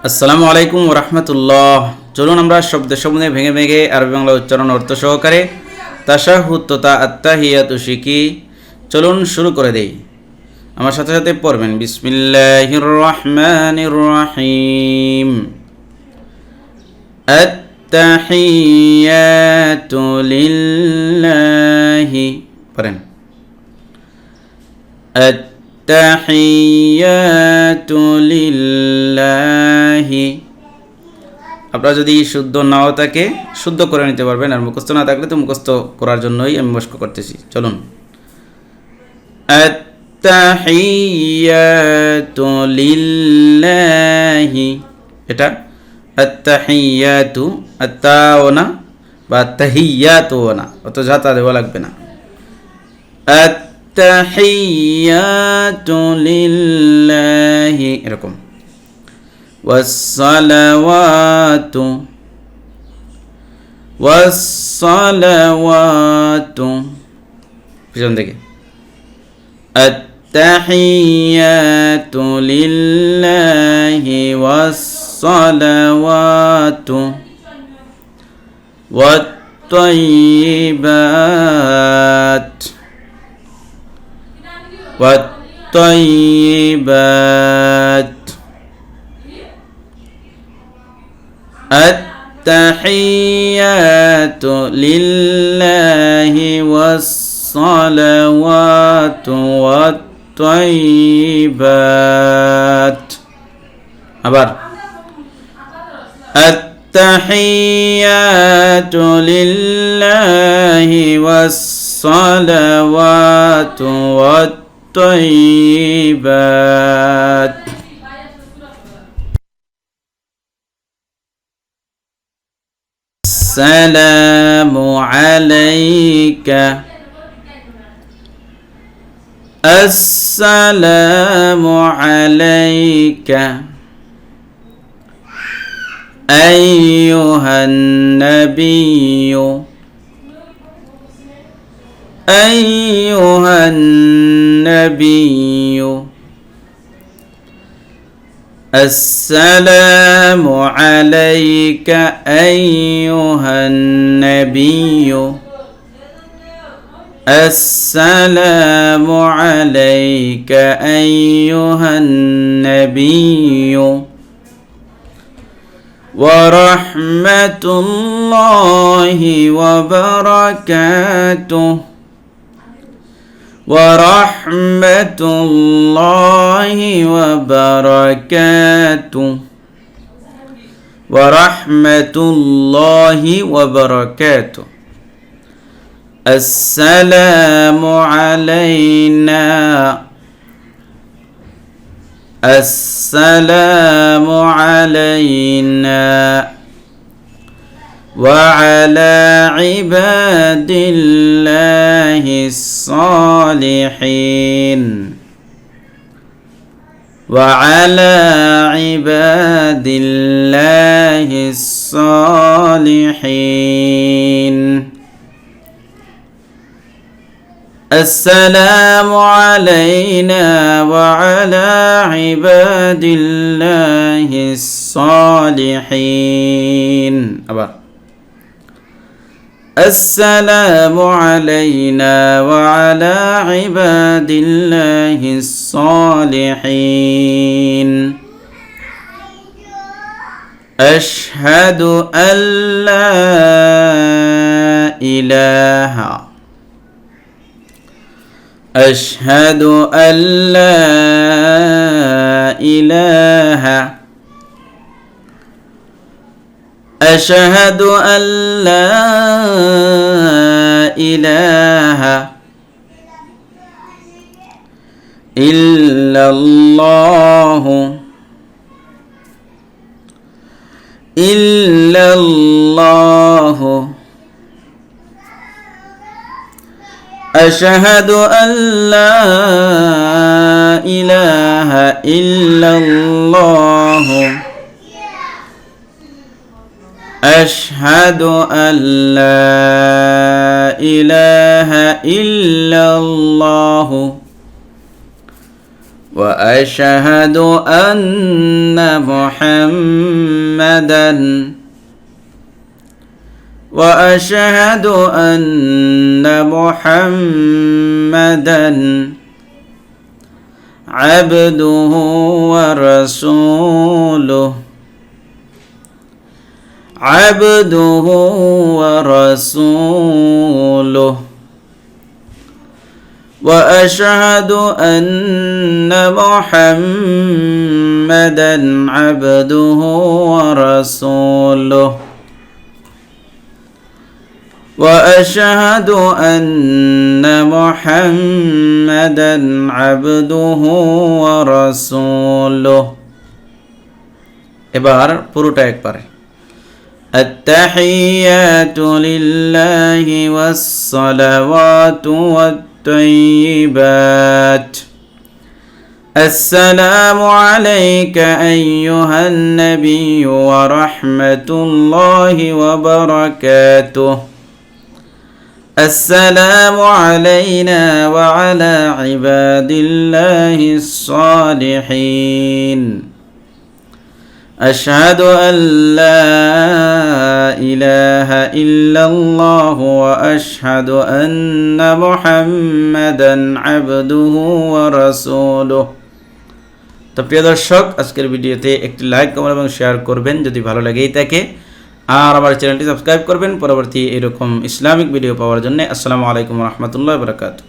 আসসালামু আলাইকুম ওয়া রাহমাতুল্লাহ। চলুন আমরা শব্দের সম্বন্ধে ভেঙে ভেঙে আরবি বাংলা উচ্চারণ অর্থ সহকারে তাশাহুদ তথা আত্তাহিয়াতু শিখি। চলুন শুরু করে দেই। আমার সাথে সাথে পড়বেন বিসমিল্লাহির রহমানির রহিম। আত্তাহিয়াতু লিল্লাহি, পড়েন আত্তাহিয়াতু লিল্লাহি। আপনারা যদি শুদ্ধ নাও থাকে শুদ্ধ করে নিতে পারবেন, আর মুখস্থ না থাকলে তো মুখস্থ করার জন্যই আমি মস্ক করতেছি। চলুন, আত্তাহিয়াতু লিল্লাহি, এটা আত্তাহিয়াতু, আত্তাও না বা আত্তাহিয়াতু না, অত যাতা দেওয়া লাগবে না। আত্তাহিয়াতু লিল্লাহি, এরকম। ওয়াসসালাওয়াতু, ওয়াসসালাওয়াতু, পিছন থেকে আত্তাহিয়াতু লিল্লাহি ওয়াসসালাওয়াতু ওয়াত-তাইয়্যিবাত, ওয়াত-তাইয়্যিবাত। আত্তাহিয়াতু লিল্লাহি ওয়াসসালাওয়াতু ওয়াত-তাইয়্যিবাত। আবার আত্তাহিয়াতু লিল্লাহি ওয়াসসালাওয়াতু ওয়াত-তাইয়্যিবাত। আসসালামু আলাইকা, আসসালামু আলাইকা আইয়ুহান নাবিয়্যু, আইয়ুহান নাবিয়্যু। আসসালামু আলাইকা আইয়ুহান নাবিয়্যু, আসসালামু আলাইকা আইয়ুহান নাবিয়্যু। ওয়া রাহমাতুল্লাহি ওয়া বারাকাতুহু, ওয়া রাহমাতুল্লাহি ওয়া বারাকাতুহু, ওয়া রাহমাতুল্লাহি ওয়া বারাকাতুহু। আসসালামু আলাইনা, আসসালামু আলাইনা ওয়া আলা ইবাদিল্লাহিস সালিহিন, ওয়া আলা ইবাদিল্লাহিস সালিহিন। السلام علينا وعلى عباد الله الصالحين. أبار السلام علينا وعلى عباد الله الصالحين. أشهد أن لا إله، أشهد أن لا إله، أشهد أن لا إله إلا الله، إلا الله. أشهد أن لا إله إلا الله، أشهد أن لا إله إلا الله وأشهد أن محمدا وأشهد أن محمدا عبده ورسوله عبده ورسوله وأشهد أن محمدا عبده ورسوله وأشهد أن محمدا عبده ورسوله এবার পুরোটা একবারে التحيات لله والصلوات والطيبات السلام عليك أيها النبي ورحمة الله وبركاته السلام علينا وعلى عباد الله الصالحين أشهد أن لا إله إلا الله وأشهد أن محمدا عبده ورسوله তো প্রিয় দর্শক আজকের ভিডিওতে একটি লাইক কমেন্ট এবং শেয়ার করবেন যদি ভালো লাগেই থাকে আর আমার চ্যানেলটি সাবস্ক্রাইব করবেন পরবর্তী এরকম ইসলামিক ভিডিও পাওয়ার জন্য। আসসালামু আলাইকুম ওয়া রাহমাতুল্লাহি ওয়া বারাকাতুহু।